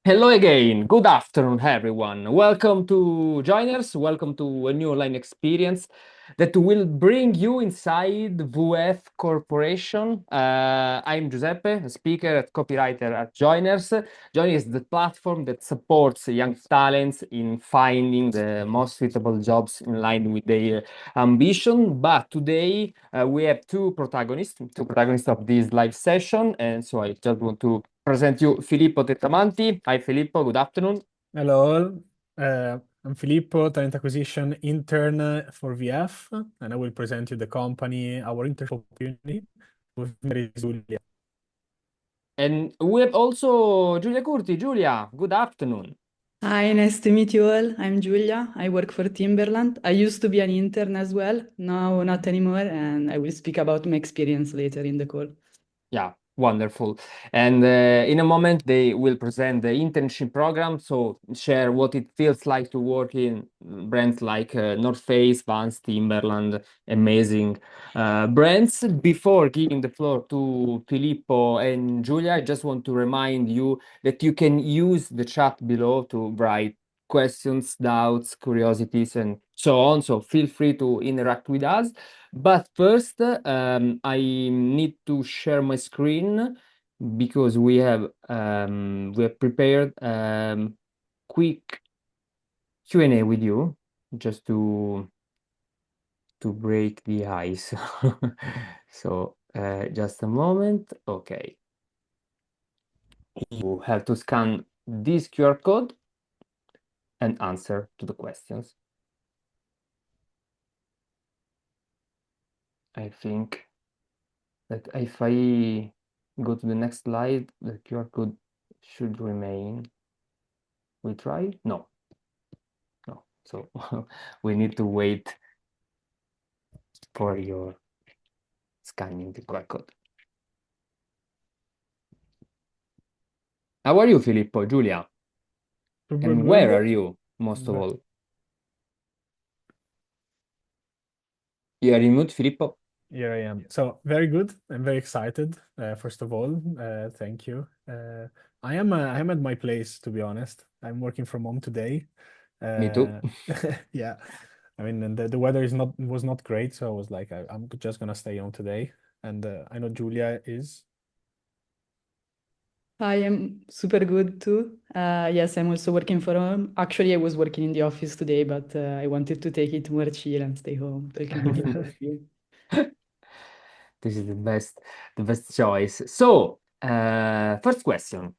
Hello again. Good afternoon, everyone. Welcome to Joiners. Welcome to a new online experience that will bring you inside VF Corporation. I'm Giuseppe, a speaker and copywriter at Joiners. Joiners is the platform that supports young talents in finding the most suitable jobs in line with their ambition. But today we have two protagonists of this live session, and so I just want to present you Filippo Tettamanti. Hi Filippo, good afternoon. Hello all. I'm Filippo, talent acquisition intern for VF, and I will present you the company, our internship opportunity with Mary Zulia. And we have also Giulia Curti. Giulia, good afternoon. Hi, nice to meet you all. I'm Giulia. I work for Timberland. I used to be an intern as well. Now, not anymore. And I will speak about my experience later in the call. Yeah, wonderful. And in a moment, they will present the internship program. So share what it feels like to work in brands like North Face, Vans, Timberland, amazing brands. Before giving the floor to Filippo and Giulia, I just want to remind you that you can use the chat below to write questions, doubts, curiosities, and so on. So feel free to interact with us. But first, I need to share my screen because we have prepared quick Q&A with you just to break the ice. So just a moment. Okay. You have to scan this QR code and answer to the questions. I think that if I go to the next slide, the QR code should remain. We try? No. No. So we need to wait for your scanning the QR code. How are you, Filippo? Giulia? Super And good. where are you, most of Ve- all? You are in mute, Filippo? Here I am. So very good. I'm very excited. First of all, thank you. I am at my place, to be honest. I'm working from home today. Me too. Uh, yeah. I mean, and the weather was not great, so I was like, I'm just gonna stay home today. And I know Julia is. I am super good too. Yes, I'm also working from home. Actually, I was working in the office today, but I wanted to take it more chill and stay home talking with you. This is the best choice. So, first question.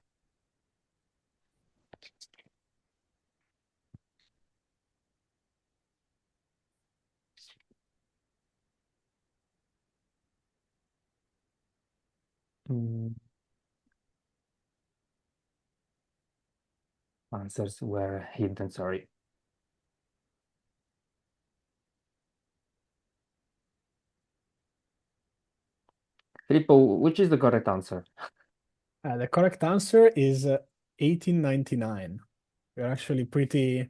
Mm, Answers were hidden, sorry. Filippo, which is the correct answer? The correct answer is 1899. We're actually pretty,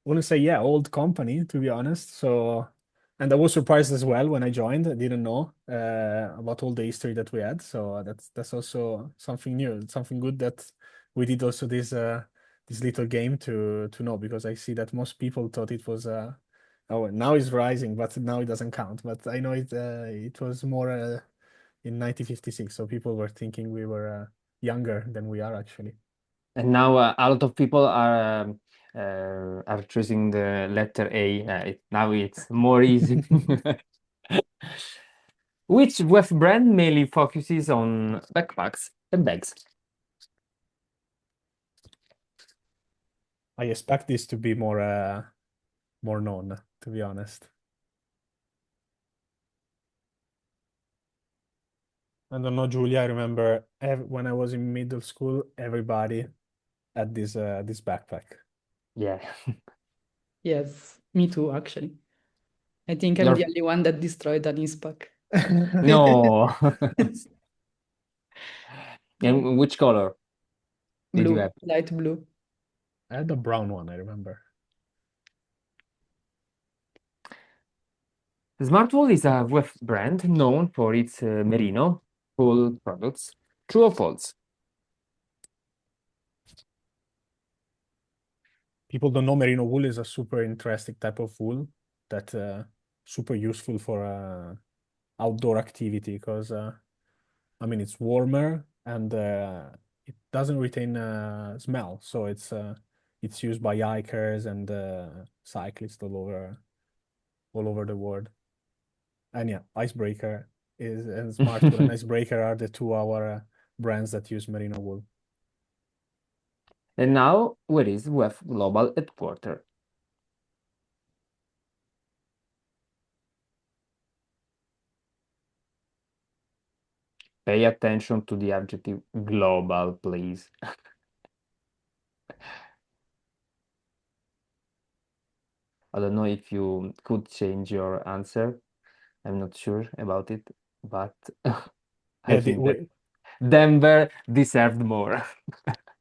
wouldn't say, yeah, old company, to be honest. So, and I was surprised as well when I joined. I didn't know about all the history that we had. So that's also something new, something good that we did also this little game to know, because I see that most people thought it was oh, now it's rising, but now it doesn't count. But I know it was more in 1956, so people were thinking we were younger than we are actually. And now a lot of people are choosing the letter A. Now it's more easy. Which web brand mainly focuses on backpacks and bags? I expect this to be more known, to be honest. I don't know, Julia. I remember when I was in middle school, everybody had this backpack. Yeah. Yes, me too, actually. I think I'm Your the only one that destroyed an ISPAC. no. And which color did you Blue, have? light blue. I had a brown one, I remember. Smartwool is a web brand known for its merino wool products. True or false? people don't know, merino wool is a super interesting type of wool that super useful for outdoor activity because I mean it's warmer and it doesn't retain smell, so it's used by hikers and cyclists all over the world. And yeah, icebreaker and smart wool and icebreaker are the two our brands that use merino wool. And now, where is VF Global headquarters? Pay attention to the adjective global, please. I don't know if you could change your answer. I'm not sure about it, but I think that Denver deserved more.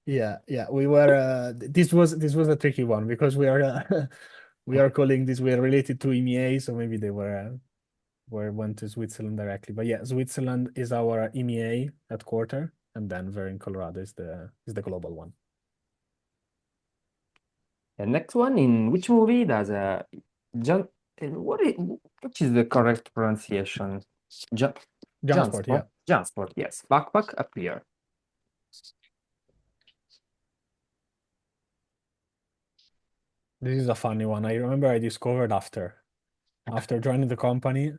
Yeah, we were. This was a tricky one because we are we are calling this. We are related to EMEA, so maybe they went to Switzerland directly. But yeah, Switzerland is our EMEA headquarter, and Denver in Colorado is the global one. And next one, in which movie does which is the correct pronunciation? Jansport, yeah. Jansport, yes. Backpack appear. This is a funny one. I remember I discovered after joining the company.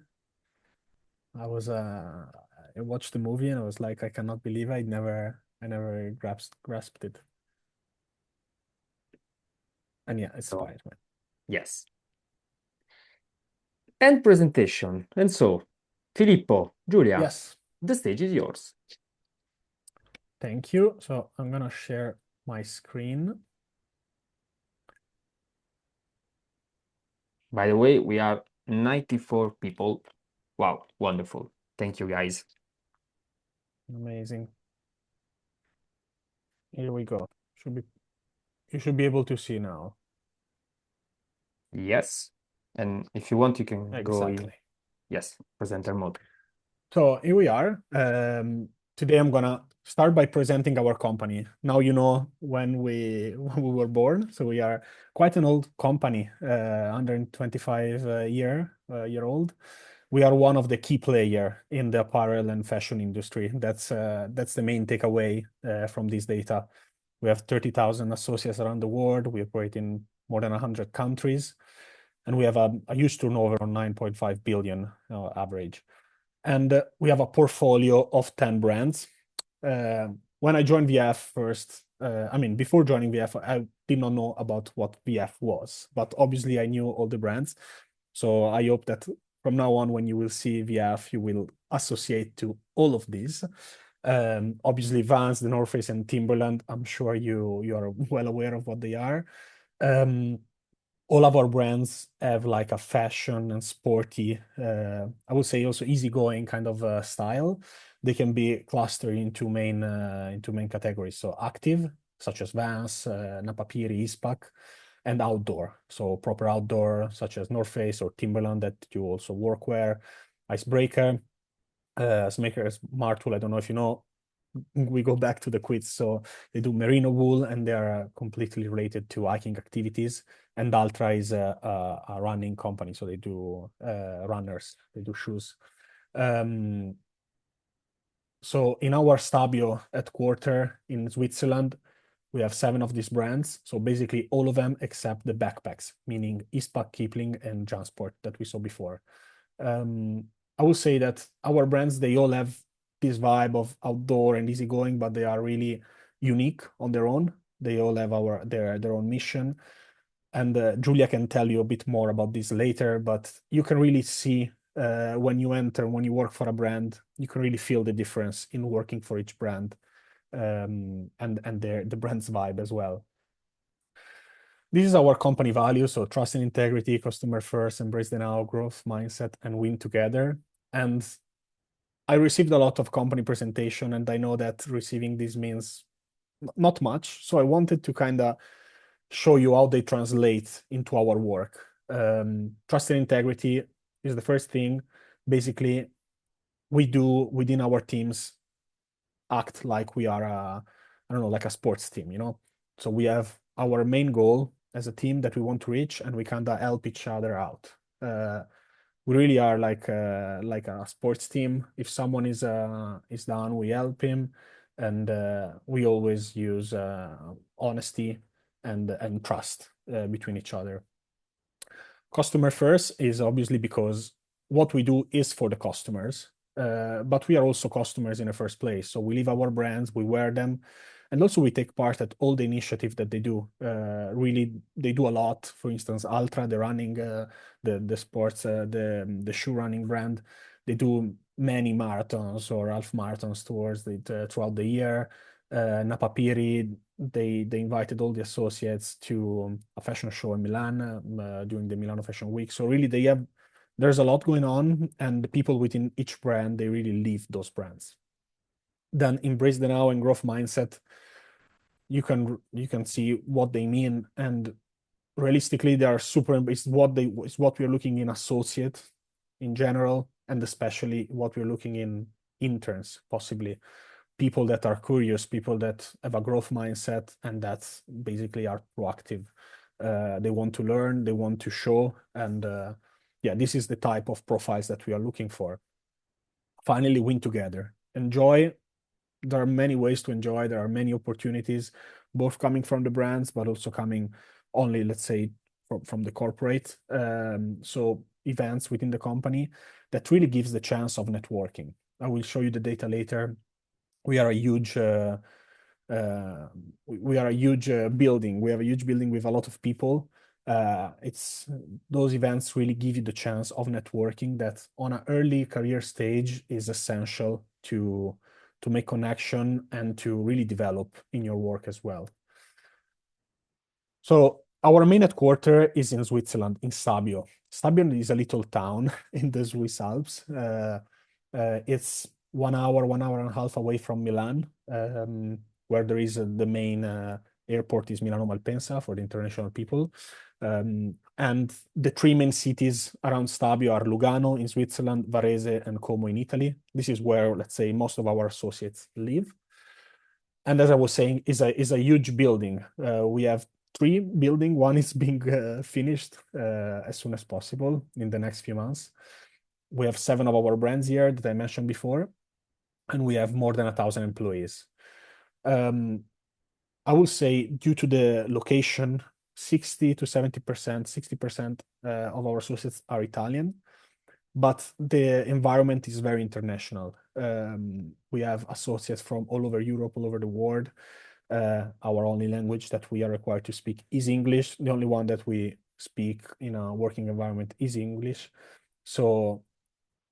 I watched the movie and I was like, I cannot believe I never grasped it. And yeah, it's Spider-Man. Yes. And presentation. And so, Filippo, Giulia, yes, the stage is yours. Thank you. So I'm gonna share my screen. By the way, we are 94 people. Wow, wonderful. Thank you, guys. Amazing. Here we go. You should be able to see now. Yes. And if you want, you can go in. Exactly. Yes, presenter mode. So here we are. Today I'm gonna start by presenting our company. Now you know when we were born. So we are quite an old company, 125 year old. We are one of the key player in the apparel and fashion industry. That's the main takeaway from this data. We have 30,000 associates around the world. We operate in more than 100 countries, and we have a huge turnover on 9.5 billion average. And we have a portfolio of 10 brands. When I joined VF first, before joining VF, I did not know about what VF was, but obviously I knew all the brands. So I hope that from now on, when you will see VF, you will associate to all of these. Obviously, Vans, the North Face, and Timberland, I'm sure you are well aware of what they are. All of our brands have like a fashion and sporty, I would say also easygoing kind of style. They can be clustered into main categories. So active, such as Vans, Napapiri, Ispac, and outdoor. So proper outdoor, such as North Face or Timberland that you also workwear, icebreaker, Smaker, smart wool. I don't know if you know. We go back to the quiz. So they do merino wool, and they are completely related to hiking activities. And Ultra is a running company, so they do runners. They do shoes. So in our Stabio headquarter in Switzerland, we have 7 of these brands. So basically all of them except the backpacks, meaning Ispac, Kipling, and Jansport that we saw before. I would say that our brands, they all have this vibe of outdoor and easygoing, but they are really unique on their own. They all have their own mission. And Giulia can tell you a bit more about this later, but you can really see when you work for a brand, you can really feel the difference in working for each brand, and the brand's vibe as well. This is our company value. So trust and integrity, customer first, embrace the now, growth mindset, and win together. And I received a lot of company presentation, and I know that receiving this means not much. So I wanted to kind of show you how they translate into our work. Trust and integrity is the first thing. Basically, we do within our teams act like we are like a sports team, you know? So we have our main goal as a team that we want to reach, and we kind of help each other out. We really are like a sports team. If someone is down, we help him, and we always use honesty and trust between each other. Customer first is obviously because what we do is for the customers, but we are also customers in the first place. So we live our brands, we wear them, and also we take part at all the initiatives that they do. Really, they do a lot. For instance, Ultra, the running, the sports, the shoe running brand, they do many marathons or half marathons throughout the year. Napapiri, they invited all the associates to a fashion show in Milan during the Milano Fashion Week. So really, there's a lot going on, and the people within each brand, they really live those brands. Then embrace the now and growth mindset. You can see what they mean, and realistically, they are super. It's what we're looking in associate in general, and especially what we're looking in interns, possibly people that are curious, people that have a growth mindset, and that basically are proactive. They want to learn, they want to show, and yeah, this is the type of profiles that we are looking for. Finally, win together. Enjoy. There are many ways to enjoy. There are many opportunities, both coming from the brands, but also coming only, let's say, from the corporate. So events within the company that really gives the chance of networking. I will show you the data later. We are a huge building. We have a huge building with a lot of people. Those events really give you the chance of networking that on an early career stage is essential to make connection and to really develop in your work as well. So our main headquarters is in Switzerland, in Stabio. Stabio is a little town in the Swiss Alps. It's 1 hour, 1.5 hours away from Milan, where there is the main airport is Milano Malpensa for the international people. And the 3 main cities around Stabio are Lugano in Switzerland, Varese, and Como in Italy. This is where, let's say, most of our associates live. And as I was saying, is a huge building. We have 3 buildings. One is being finished as soon as possible in the next few months. We have 7 of our brands here that I mentioned before, and we have more than 1,000 employees. I will say, due to the location, 60% to 70%, 60% of our associates are Italian, but the environment is very international. We have associates from all over Europe, all over the world. Our only language that we are required to speak is English. The only one that we speak in a working environment is English. So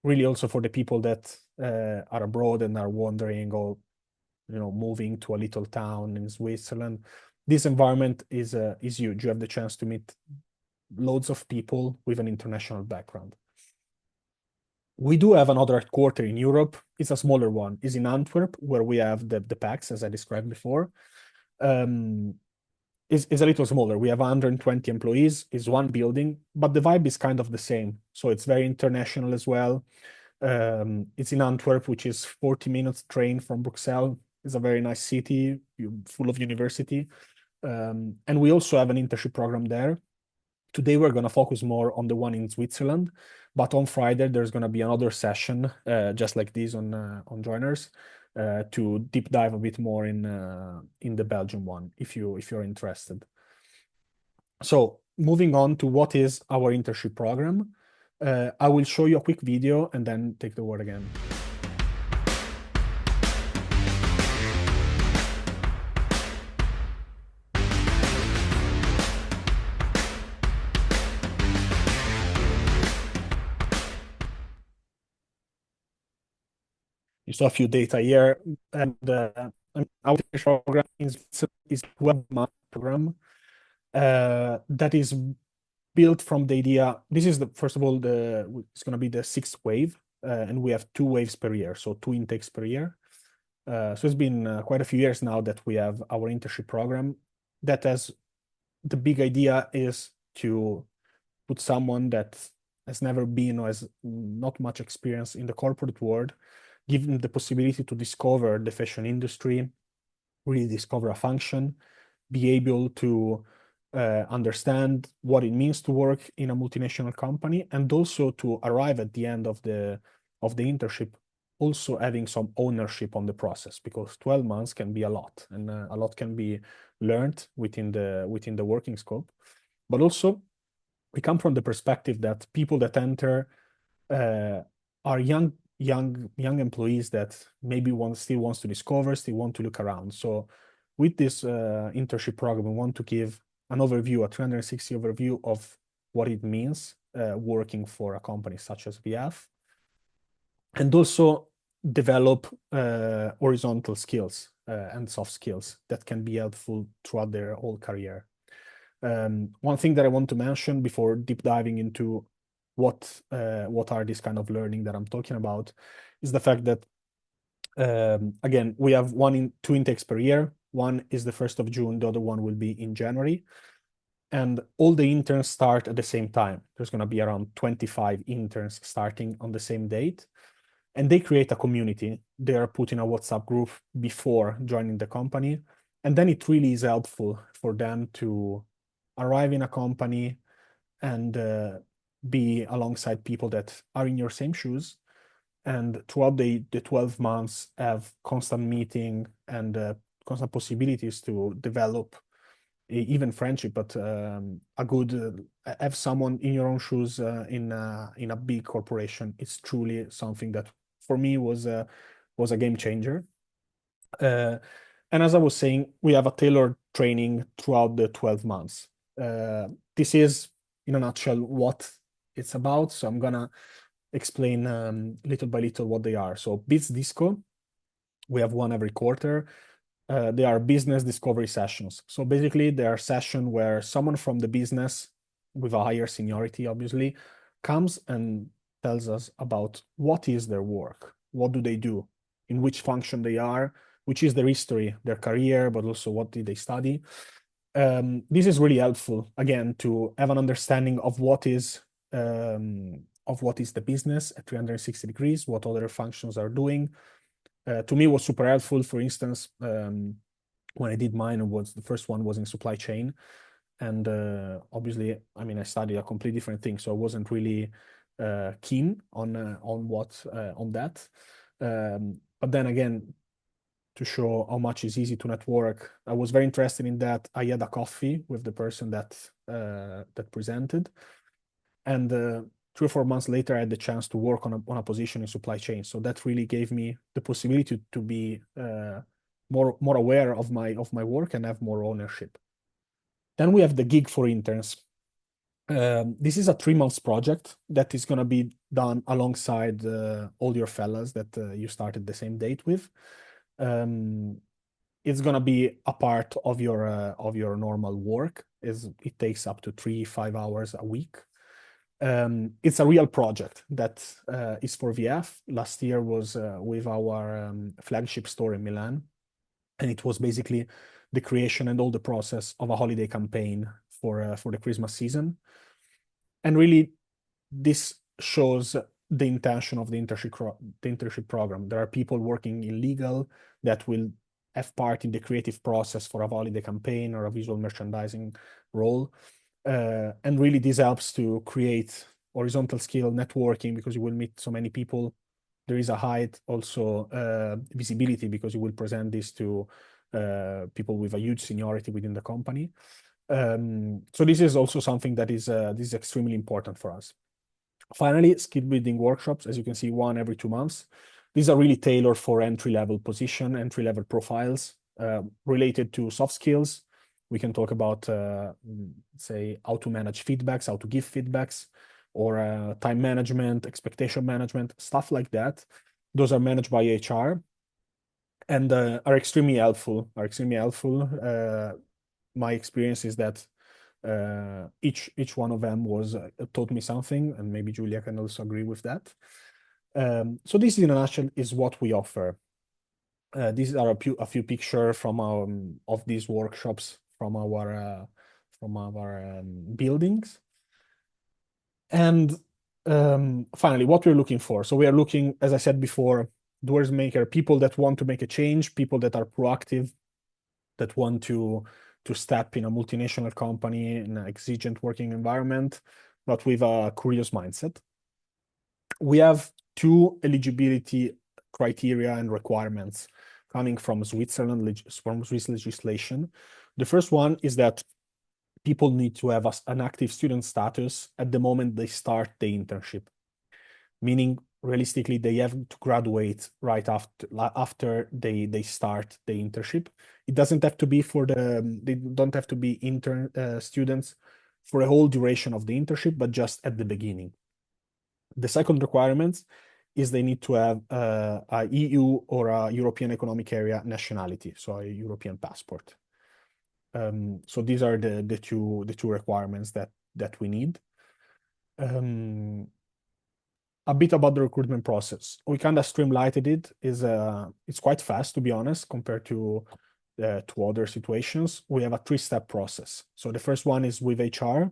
really also for the people that are abroad and are wondering or moving to a little town in Switzerland, this environment is huge. You have the chance to meet loads of people with an international background. We do have another headquarters in Europe. It's a smaller one. It's in Antwerp, where we have the PAX, as I described before. It's a little smaller. We have 120 employees. It's 1 building, but the vibe is kind of the same. So it's very international as well. It's in Antwerp, which is 40 minutes train from Bruxelles. It's a very nice city, full of university. And we also have an internship program there. Today, we're going to focus more on the one in Switzerland, but on Friday, there's going to be another session, just like this on Joinrs, to deep dive a bit more in the Belgian one, if you're interested. So moving on to what is our internship program, I will show you a quick video and then take the word again. You saw a few data here, and our program is a 12-month program that is built from the idea. This is first of all, it's going to be the 6th wave, and we have 2 waves per year, so 2 intakes per year. So it's been quite a few years now that we have our internship program. That has the big idea is to put someone that has never been or has not much experience in the corporate world, give them the possibility to discover the fashion industry, really discover a function, be able to understand what it means to work in a multinational company, and also to arrive at the end of the internship also having some ownership on the process, because 12 months can be a lot, and a lot can be learned within the working scope. But also, we come from the perspective that people that enter are young employees that maybe still wants to discover, still want to look around. So with this internship program, we want to give an overview, a 360 overview of what it means working for a company such as VF, and also develop horizontal skills and soft skills that can be helpful throughout their whole career. One thing that I want to mention before deep diving into what are these kind of learning that I'm talking about is the fact that, again, we have two intakes per year. One is the 1st of June, the other one will be in January. And all the interns start at the same time. There's going to be around 25 interns starting on the same date. And they create a community. They are put in a WhatsApp group before joining the company. And then it really is helpful for them to arrive in a company and be alongside people that are in your same shoes. And throughout the 12 months, have constant meeting and constant possibilities to develop even friendship, but a good have someone in your own shoes in a big corporation. It's truly something that for me was a game changer. And as I was saying, we have a tailored training throughout the 12 months. This is, in a nutshell, what it's about. So I'm gonna explain little by little what they are. So Biz Disco, we have one every quarter. They are business discovery sessions. So basically, they are sessions where someone from the business with a higher seniority, obviously, comes and tells us about what is their work, what do they do, in which function they are, which is their history, their career, but also what did they study. This is really helpful, again, to have an understanding of what is the business at 360 degrees, what other functions are doing. To me, it was super helpful. For instance, when I did mine, the first one was in supply chain. And obviously, I mean, I studied a completely different thing, so I wasn't really keen on that. But then again, to show how much it's easy to network, I was very interested in that. I had a coffee with the person that presented, and 3 or 4 months later, I had the chance to work on a position in supply chain. So that really gave me the possibility to be more aware of my work and have more ownership. Then we have the gig for interns. This is a 3-month project that is going to be done alongside all your fellas that you started the same date with. It's going to be a part of your normal work. It takes up to 3-5 hours a week. It's a real project that is for VF. Last year was with our flagship store in Milan, and it was basically the creation and all the process of a holiday campaign for the Christmas season. And really, this shows the intention of the internship program. There are people working in legal that will have part in the creative process for a holiday campaign or a visual merchandising role. And really, this helps to create horizontal skill networking, because you will meet so many people. There is a height also visibility, because you will present this to people with a huge seniority within the company. So this is also something that is extremely important for us. Finally, skill building workshops, as you can see, one every 2 months. These are really tailored for entry-level position, entry-level profiles related to soft skills. We can talk about, say, how to manage feedbacks, how to give feedbacks, or time management, expectation management, stuff like that. Those are managed by HR and are extremely helpful. My experience is that each one of them was taught me something, and maybe Julia can also agree with that. So this, in a nutshell, is what we offer. These are a few pictures from of these workshops from our buildings. And finally, what we're looking for. So we are looking, as I said before, doers maker, people that want to make a change, people that are proactive, that want to step in a multinational company in an exigent working environment, but with a curious mindset. We have two eligibility criteria and requirements coming from Switzerland, from Swiss legislation. The first one is that people need to have an active student status at the moment they start the internship, meaning realistically they have to graduate right after they start the internship. It doesn't have to be they don't have to be intern students for the whole duration of the internship, but just at the beginning. The second requirement is they need to have a EU or a European Economic Area nationality, so a European passport. So these are the two requirements that we need. A bit about the recruitment process. We kind of streamlined it. It's quite fast, to be honest, compared to other situations. We have a 3-step process. So the first one is with HR,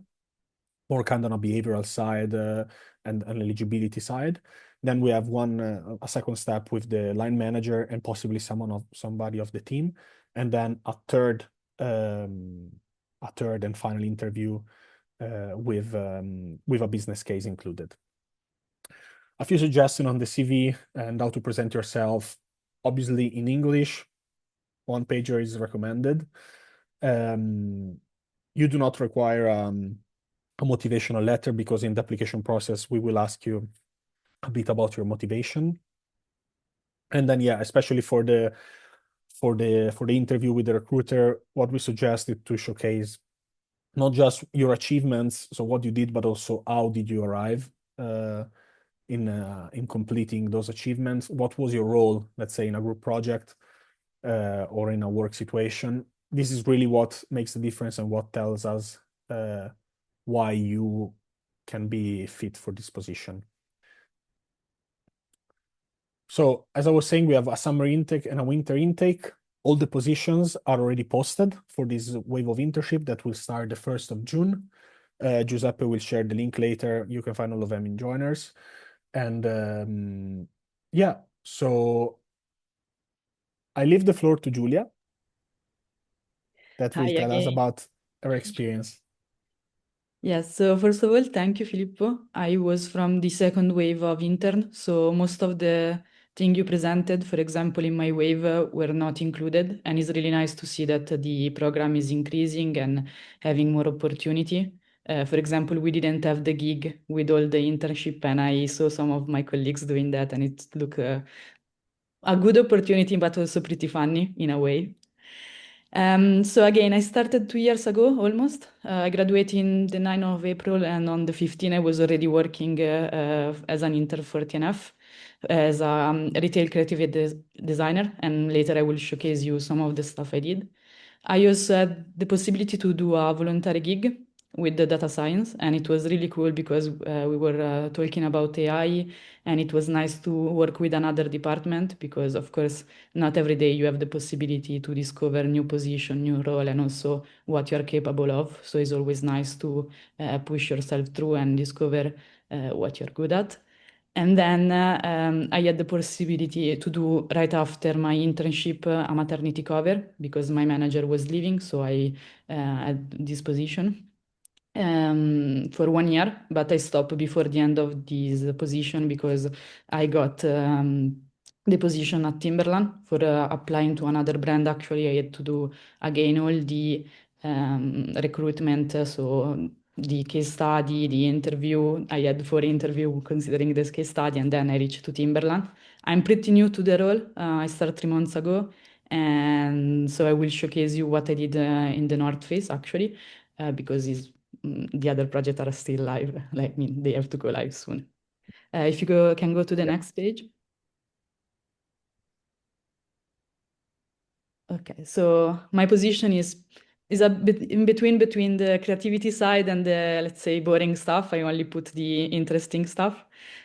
more kind of a behavioral side and an eligibility side. Then we have a second step with the line manager and possibly somebody of the team, and then a third and final interview with a business case included. A few suggestions on the CV and how to present yourself. Obviously in English, 1-pager is recommended. You do not require a motivational letter because in the application process, we will ask you a bit about your motivation. And then, yeah, especially for the interview with the recruiter, what we suggest is to showcase not just your achievements, so what you did, but also how did you arrive in completing those achievements. What was your role, let's say, in a group project or in a work situation? This is really what makes the difference and what tells us why you can be fit for this position. So as I was saying, we have a summer intake and a winter intake. All the positions are already posted for this wave of internship that will start the 1st of June. Giuseppe will share the link later. You can find all of them in Joinrs. And yeah, so I leave the floor to Giulia that will Hi tell us again. about her experience. Yes, so first of all, thank you, Filippo. I was from the second wave of intern, so most of the thing you presented, for example, in my wave were not included, and it's really nice to see that the program is increasing and having more opportunity. For example, we didn't have the gig with all the internship, and I saw some of my colleagues doing that, and it looked a good opportunity, but also pretty funny in a way. So again, I started 2 years ago almost. I graduated in the 9th of April, and on the 15th, I was already working as an intern for TNF as a retail creative designer, and later I will showcase you some of the stuff I did. I also had the possibility to do a voluntary gig with the data science, and it was really cool because we were talking about AI, and it was nice to work with another department because, of course, not every day you have the possibility to discover new position, new role, and also what you are capable of. So it's always nice to push yourself through and discover what you're good at. And then I had the possibility to do right after my internship a maternity cover because my manager was leaving, so I had this position for 1 year, but I stopped before the end of this position because I got the position at Timberland for applying to another brand. Actually, I had to do again all the recruitment, so the case study, the interview. I had 4 interviews considering this case study, and then I reached to Timberland. I'm pretty new to the role. I started 3 months ago, and so I will showcase you what I did in the North Face actually, because the other projects are still live. Like, I mean, they have to go live soon. If you can go to the next page. Okay, so my position is a bit in between the creativity side and the, let's say, boring stuff. I only put the interesting stuff.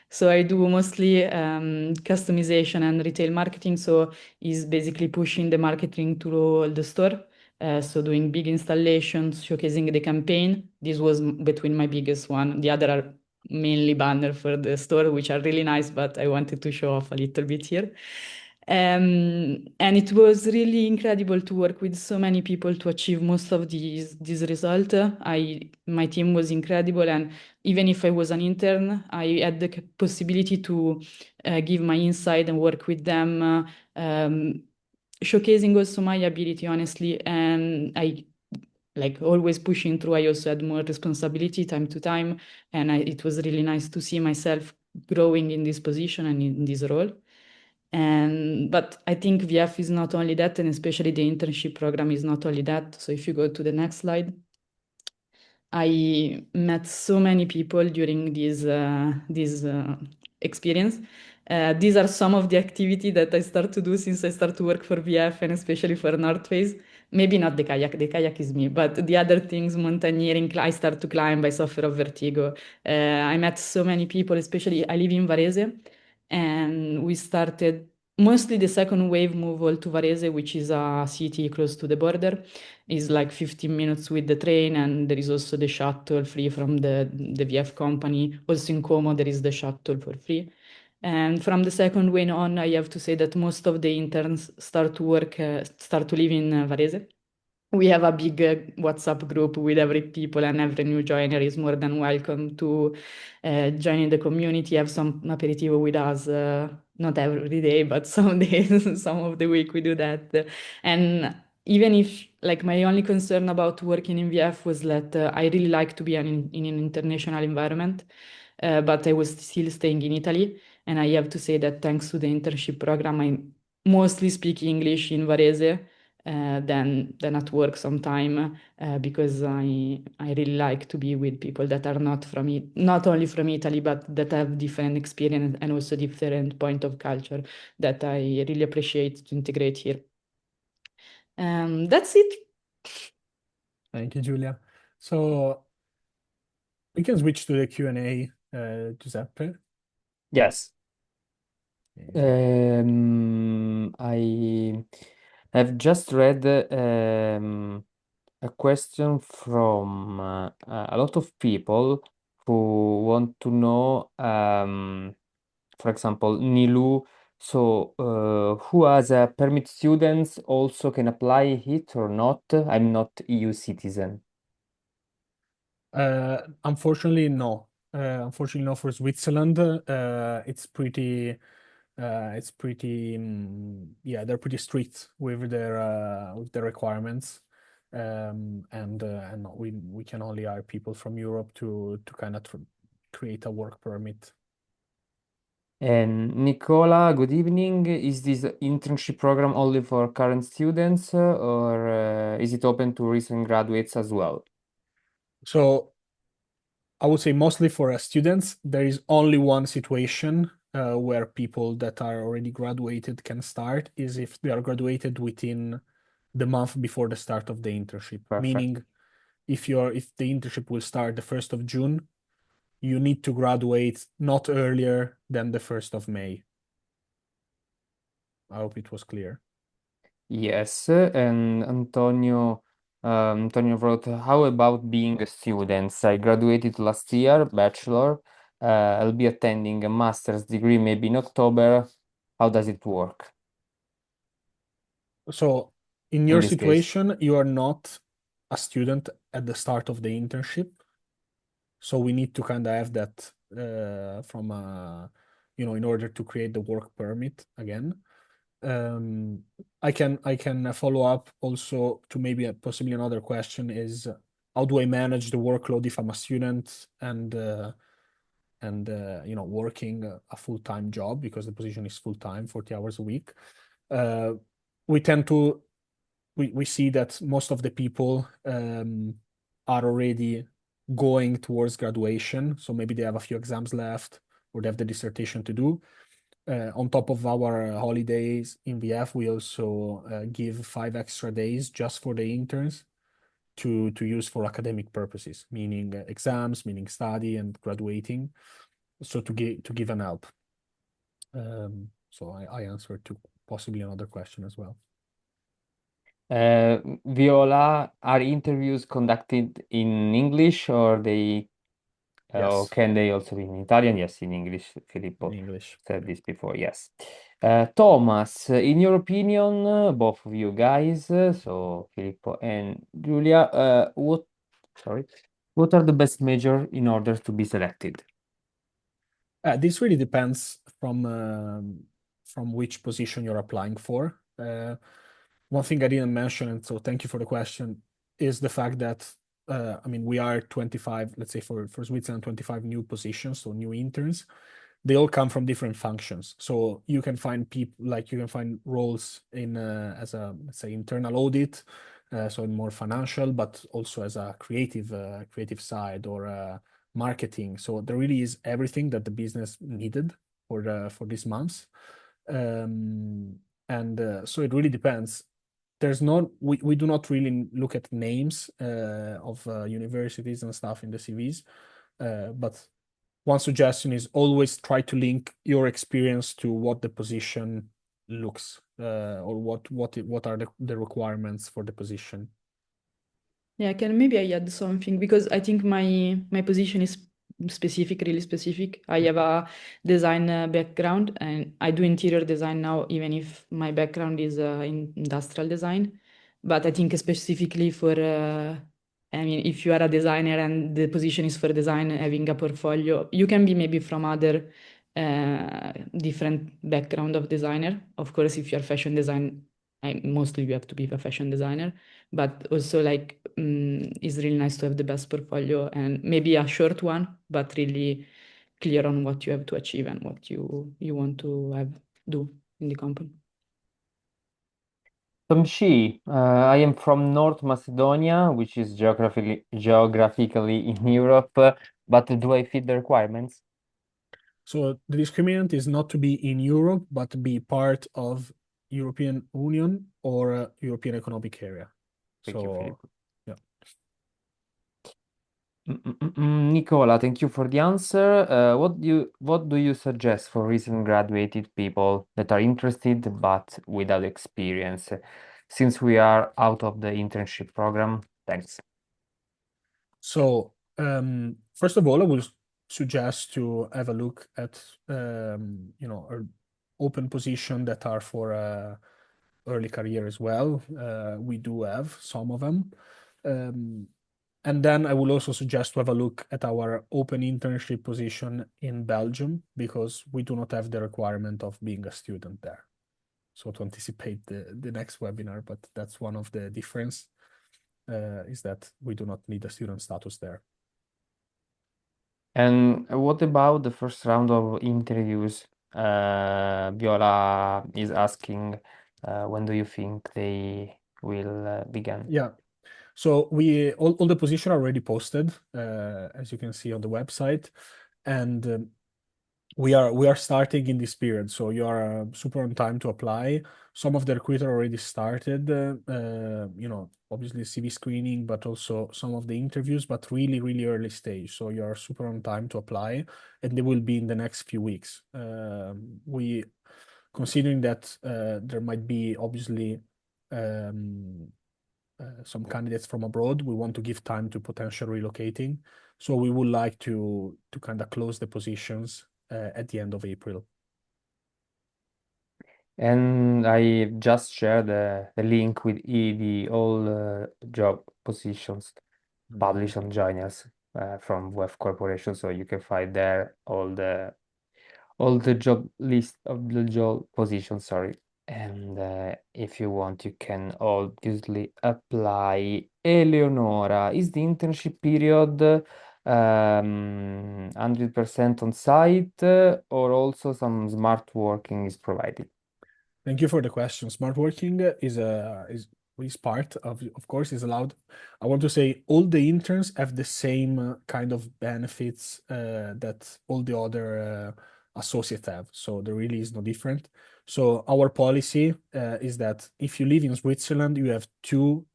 So I do mostly customization and retail marketing. So is basically pushing the marketing to the store. So doing big installations, showcasing the campaign. This was between my biggest one. The other are mainly banner for the store, which are really nice, but I wanted to show off a little bit here. And it was really incredible to work with so many people to achieve most of these results. My team was incredible, and even if I was an intern, I had the possibility to give my insight and work with them, showcasing also my ability, honestly. And I like always pushing through. I also had more responsibility time to time, and it was really nice to see myself growing in this position and in this role. But I think VF is not only that, and especially the internship program is not only that. So if you go to the next slide, I met so many people during this experience. These are some of the activity that I start to do since I start to work for VF and especially for North Face. Maybe not the kayak. The kayak is me, but the other things, mountaineering. I start to climb. I suffer of vertigo. I met so many people, especially I live in Varese, and we started mostly the second wave move all to Varese, which is a city close to the border. Is like 15 minutes with the train, and there is also the shuttle free from the VF company. Also in Como, there is the shuttle for free. And from the second wave on, I have to say that most of the interns start to live in Varese. We have a big WhatsApp group with every people, and every new joiner is more than welcome to join in the community, have some aperitivo with us. Not every day, but some days, some of the week we do that. And even if, like, my only concern about working in VF was that I really like to be in an international environment, but I was still staying in Italy. And I have to say that thanks to the internship program, I mostly speak English in Varese than at work sometime because I really like to be with people that are not only from Italy, but that have different experience and also different point of culture that I really appreciate to integrate here. That's it. Thank you, Giulia. So we can switch to the Q&A, Giuseppe. Yes. Okay. I have just read a question from a lot of people who want to know, for example, Nilu. So, who has a permit students also can apply it or not? I'm not EU citizen. Unfortunately, no. Unfortunately, no for Switzerland. It's pretty, yeah, they're pretty strict with their requirements. And no, we can only hire people from Europe to kind of create a work permit. And Nicola, good evening. Is this internship program only for current students or is it open to recent graduates as well? So I would say mostly for students, there is only one situation where people that are already graduated can start, is if they are graduated within the month before the start of the internship. Perfect. Meaning, if the internship will start the 1st of June, you need to graduate not earlier than the 1st of May. I hope it was clear. Yes, and Antonio wrote, how about being a student? I graduated last year, bachelor. I'll be attending a master's degree maybe in October. How does it work So in in your this case? situation, you are not a student at the start of the internship. So we need to kind of have that from in order to create the work permit again. I can follow up also to maybe possibly another question is how do I manage the workload if I'm a student and working a full-time job, because the position is full-time, 40 hours a week. We see that most of the people are already going towards graduation, so maybe they have a few exams left or they have the dissertation to do. On top of our holidays in VF, we also give 5 extra days just for the interns to use for academic purposes, meaning exams, meaning study and graduating. So to give an help. So I answered to possibly another question as well. Viola, are interviews conducted in English or Yes, can they also be in Italian? Yes, in English. Filippo in English. said this before. Yes. Thomas, in your opinion, both of you guys, so Filippo and Giulia, what are the best major in order to be selected? This really depends from which position you're applying for. One thing I didn't mention, and so thank you for the question, is the fact that I mean, we are 25, let's say for Switzerland, 25 new positions, so new interns. They all come from different functions. So you can find people, like you can find roles in as a, let's say, internal audit, so in more financial, but also as a creative side or marketing. So there really is everything that the business needed for these months. So it really depends. We do not really look at names of universities and stuff in the CVs, but one suggestion is always try to link your experience to what the position looks or what are the requirements for the position. Yeah, can maybe I add something because I think my position is specific, really specific. I have a design background and I do interior design now, even if my background is in industrial design. But I think specifically for, I mean, if you are a designer and the position is for design, having a portfolio, you can be maybe from other different background of designer. Of course, if you're fashion design, mostly you have to be a fashion designer, but also like it's really nice to have the best portfolio and maybe a short one, but really clear on what you have to achieve and what you want to do in the company. Tomshi, I am from North Macedonia, which is geographically in Europe, but do I fit the requirements? So the discriminant is not to be in Europe, but to be part of European Union or European Economic Area. Thank you, Filippo. Yeah. Nicola, thank you for the answer. What do you suggest for recent graduated people that are interested but without experience, since we are out of the internship program? Thanks. So first of all, I will suggest to have a look at open position that are for early career as well. We do have some of them. And then I will also suggest to have a look at our open internship position in Belgium, because we do not have the requirement of being a student there. So to anticipate the next webinar, but that's one of the difference, is that we do not need a student status there. And what about the first round of interviews? Viola is asking, when do you think they will begin? Yeah. So all the positions are already posted, as you can see on the website, and we are starting in this period. So you are super on time to apply. Some of the recruiter already started, obviously CV screening, but also some of the interviews, but really, really early stage. So you are super on time to apply, and they will be in the next few weeks. Considering that there might be obviously some candidates from abroad, we want to give time to potential relocating. So we would like to kind of close the positions at the end of April. And I just shared the link with all job positions published on Joinrs from VF Corporation, so you can find there all the job list of the job positions. Sorry, and if you want, you can obviously apply. Eleonora, is the internship period 100% on site or also some smart working is provided? Thank you for the question. Smart working is part of course, is allowed. I want to say all the interns have the same kind of benefits that all the other associates have. So there really is no different. So our policy is that if you live in Switzerland, you have 2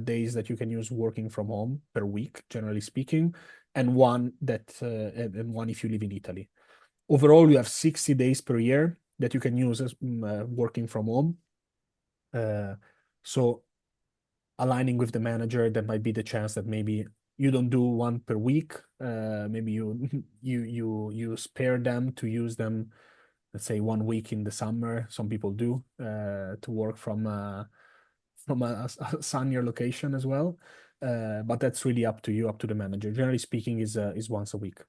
days that you can use working from home per week, generally speaking, and one if you live in Italy. Overall, you have 60 days per year that you can use as working from home. So aligning with the manager, there might be the chance that maybe you don't do one per week. Maybe you spare them to use them let's say 1 week in the summer. Some people do to work from a sunnier location as well. But that's really up to you, up to the manager. Generally speaking, is once a week.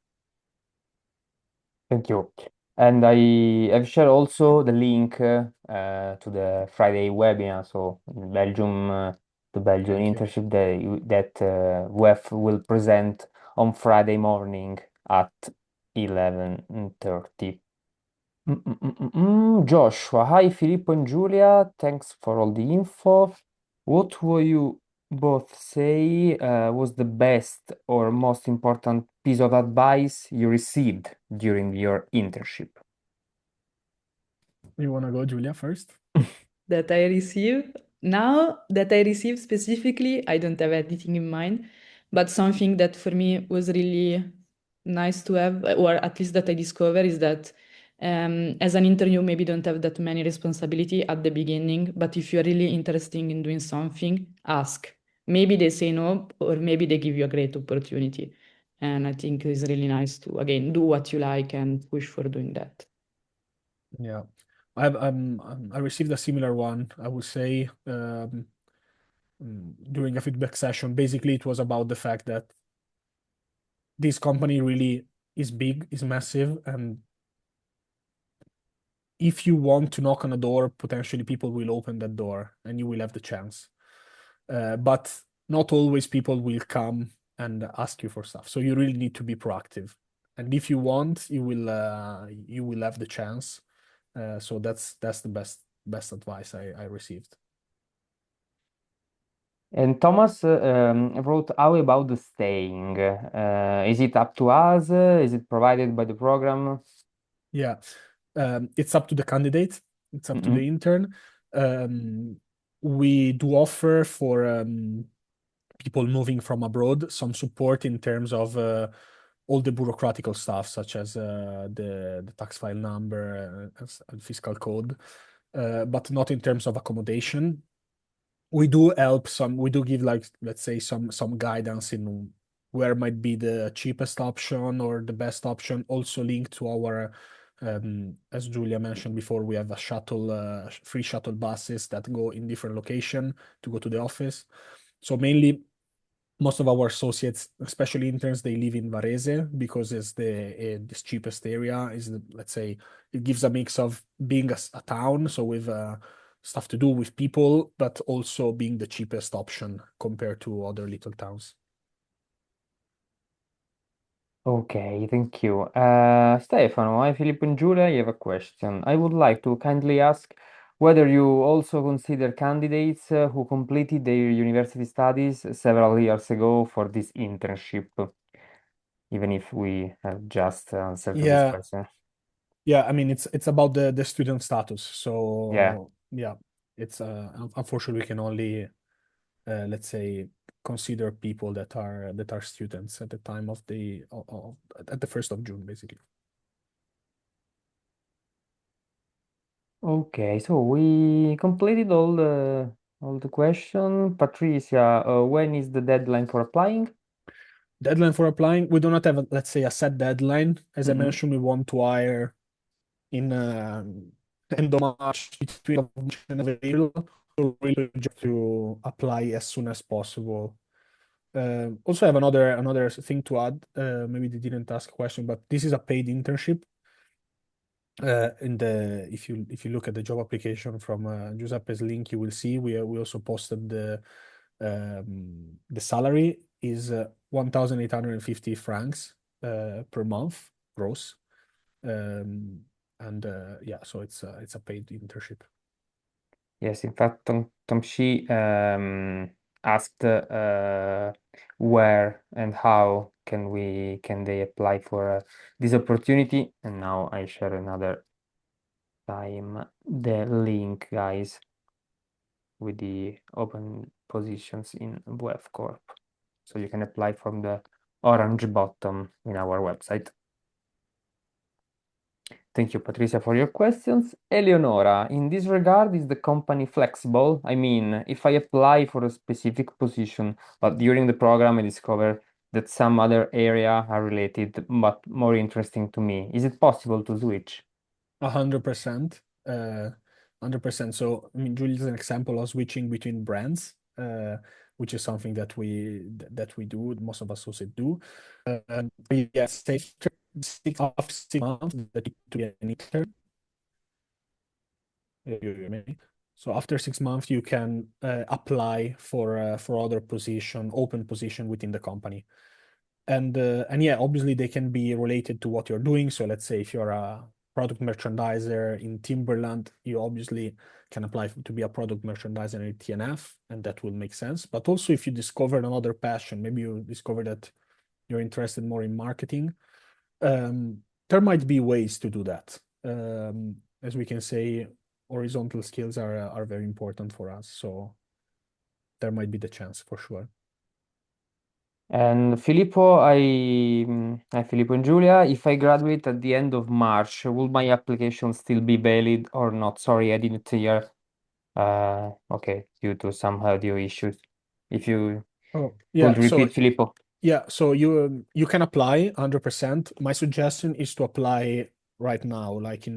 Thank you. And I have shared also the link to the Friday webinar. So in Belgium, the Belgian Thank you. internship that VF will present on Friday morning at 11:30. Joshua, hi Filippo and Julia, thanks for all the info. What will you both say was the best or most important piece of advice you received during your internship? You want to go, Julia, first? That I receive now, that I receive specifically, I don't have anything in mind, but something that for me was really nice to have, or at least that I discover, is that as an intern, you maybe don't have that many responsibility at the beginning, but if you're really interested in doing something, ask. Maybe they say no, or maybe they give you a great opportunity. And I think it's really nice to, again, do what you like and push for doing that. Yeah. I received a similar one, I would say, during a feedback session. Basically, it was about the fact that this company really is big, is massive, and if you want to knock on a door, potentially people will open that door and you will have the chance. But not always people will come and ask you for stuff. So you really need to be proactive. And if you want, you will have the chance. So that's the best advice I received. And Thomas wrote, how about the staying? Is it up to us? Is it provided by the program? Yeah, it's up to the candidate. It's up to the intern. We do offer for people moving from abroad some support in terms of all the bureaucratical stuff, such as the tax file number and fiscal code, but not in terms of accommodation. We do help some. We do give, like, let's say, some guidance in where might be the cheapest option or the best option. Also linked to our, as Julia mentioned before, we have a shuttle, free shuttle buses that go in different location to go to the office. So mainly, most of our associates, especially interns, they live in Varese because it's this cheapest area. Let's say, it gives a mix of being a town, so with stuff to do with people, but also being the cheapest option compared to other little towns. Okay, thank you. Stefano, hi Filippo and Giulia, I have a question. I would like to kindly ask whether you also consider candidates who completed their university studies several years ago for this internship, even if we have just answered to this question. Yeah, I mean, it's about the student status. So Yeah. it's unfortunately we can only let's say consider people that are students at the time of at the 1st of June, basically. Okay, so we completed all the question. Patricia, when is the deadline for applying? Deadline for applying, we do not have, let's say, a set deadline. As I mentioned, we want to hire in end of March, between March and April, so really just to apply as soon as possible. Also, I have another thing to add. Maybe they didn't ask a question, but this is a paid internship. If you look at the job application from Giuseppe's link, you will see we also posted the salary is 1,850 francs per month gross. Yeah, so it's a paid internship. Yes, in fact, Tom Shi asked where and how can they apply for this opportunity, and now I share another time the link, guys, with the open positions in VF Corp. So you can apply from the orange button in our website. Thank you, Patricia, for your questions. Eleonora, in this regard, is the company flexible? I mean, if I apply for a specific position, but during the program I discover that some other area are related but more interesting to me, is it possible to switch? 100%. 100%. So, I mean, Julia's an example of switching between brands, which is something that we do. Most of us also do. Yes, after 6 months, that you to be an intern. So after 6 months, you can apply for other position, open position within the company. And yeah, obviously they can be related to what you're doing. So let's say if you're a product merchandiser in Timberland, you obviously can apply to be a product merchandiser in TNF, and that will make sense. But also if you discover another passion, maybe you discover that you're interested more in marketing, there might be ways to do that. As we can say, horizontal skills are very important for us. So there might be the chance for sure. And Filippo and Julia, if I graduate at the end of March, will my application still be valid or not? Sorry, I didn't hear. Okay, due to some audio issues. If you Oh, could yeah. So repeat, Filippo. yeah, so you can apply 100%. My suggestion is to apply right now, like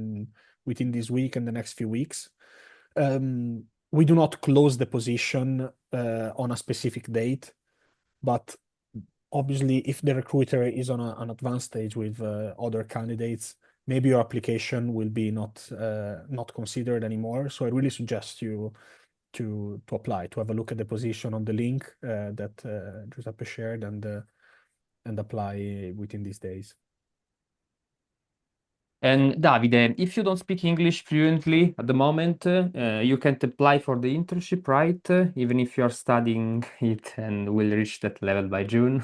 within this week and the next few weeks. We do not close the position on a specific date, but obviously, if the recruiter is on an advanced stage with other candidates, maybe your application will be not considered anymore. So I really suggest you to apply, to have a look at the position on the link that Giuseppe shared, and apply within these days. And Davide, if you don't speak English fluently at the moment, you can't apply for the internship, right? Even if you are studying it and will reach that level by June.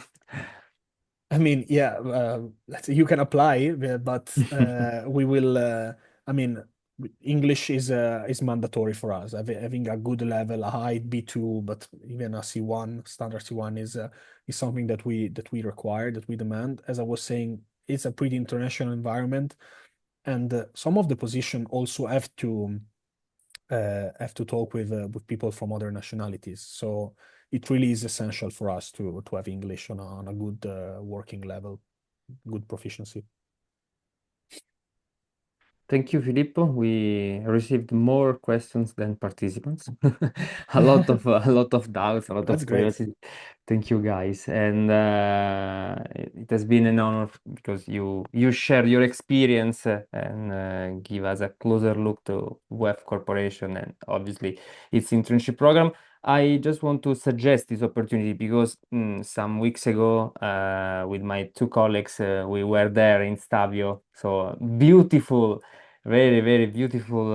I mean, yeah, let's say you can apply, but we will. I mean, English is mandatory for us. Having a good level, a high B2, but even a C1, standard C1 is something that we require, that we demand. As I was saying, it's a pretty international environment, and some of the position also have to talk with people from other nationalities. So it really is essential for us to have English on a good working level, good proficiency. Thank you, Filippo. We received more questions than participants. A lot of doubts, a lot That's of great. curiosity. Thank you, guys. And it has been an honor because you share your experience and give us a closer look to VF Corporation and obviously its internship program. I just want to suggest this opportunity because some weeks ago, with my two colleagues, we were there in Stabio. So beautiful, very, very beautiful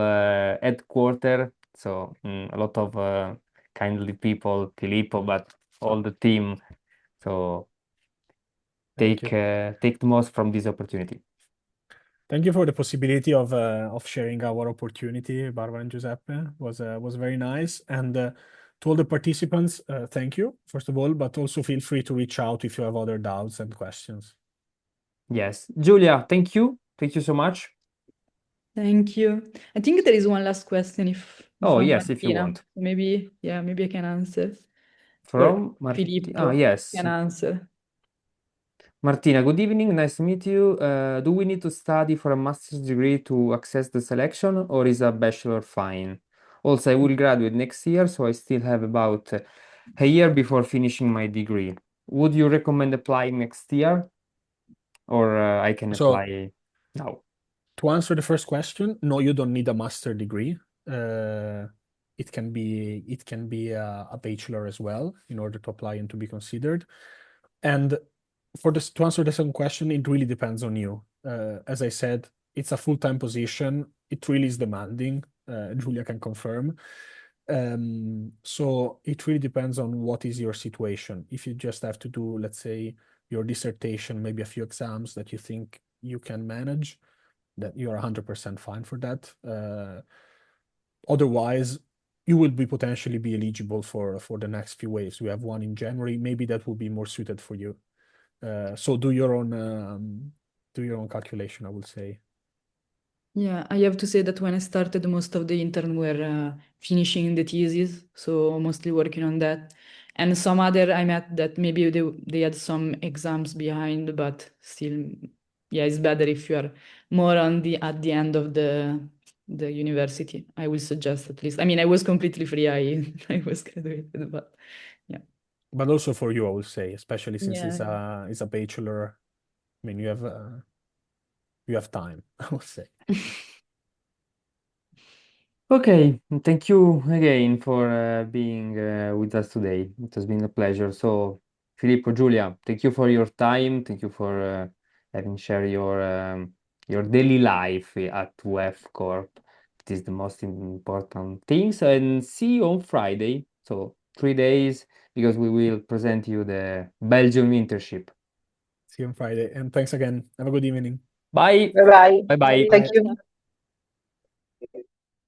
headquarter. So a lot of kindly people, Filippo, but all the team. So Thank take you. take the most from this opportunity. Thank you for the possibility of sharing our opportunity, Barbara and Giuseppe. Was very nice. And to all the participants, thank you, first of all, but also feel free to reach out if you have other doubts and questions. Yes. Giulia, thank you. Thank you so much. Thank you. I think there is one last question Oh, from yes, if you Martina. want. Maybe I can answer. Or From Filippo yes. can answer. Martina, good evening. Nice to meet you. Do we need to study for a master's degree to access the selection, or is a bachelor fine? Also, I will graduate next year, so I still have about a year before finishing my degree. Would you recommend applying next year, or I can So apply now? to answer the first question, no, you don't need a master degree. It can be a bachelor as well in order to apply and to be considered. And to answer the second question, it really depends on you. As I said, it's a full-time position. It really is demanding. Julia can confirm. So it really depends on what is your situation. If you just have to do, let's say, your dissertation, maybe a few exams that you think you can manage, that you're 100% fine for that. Otherwise, you will be potentially be eligible for the next few waves. We have one in January. Maybe that will be more suited for you. So do your own calculation, I would say. Yeah, I have to say that when I started, most of the intern were finishing the thesis, so mostly working on that. And some other I met that maybe they had some exams behind, but still, yeah, it's better if you are more on the at the end of the university. I will suggest at least. I mean, I was completely free. I was graduated, but yeah. But also for you, I would say, especially since Yeah. it's a bachelor. I mean, you have time, I would say. Okay, thank you again for being with us today. It has been a pleasure. So, Filippo, Giulia, thank you for your time. Thank you for having shared your daily life at VF Corp. It is the most important things. And see you on Friday. So 3 days because we will present you the Belgium internship. See you on Friday. And thanks again. Have a good evening. Bye. Bye bye. Bye bye. Thank Bye. you.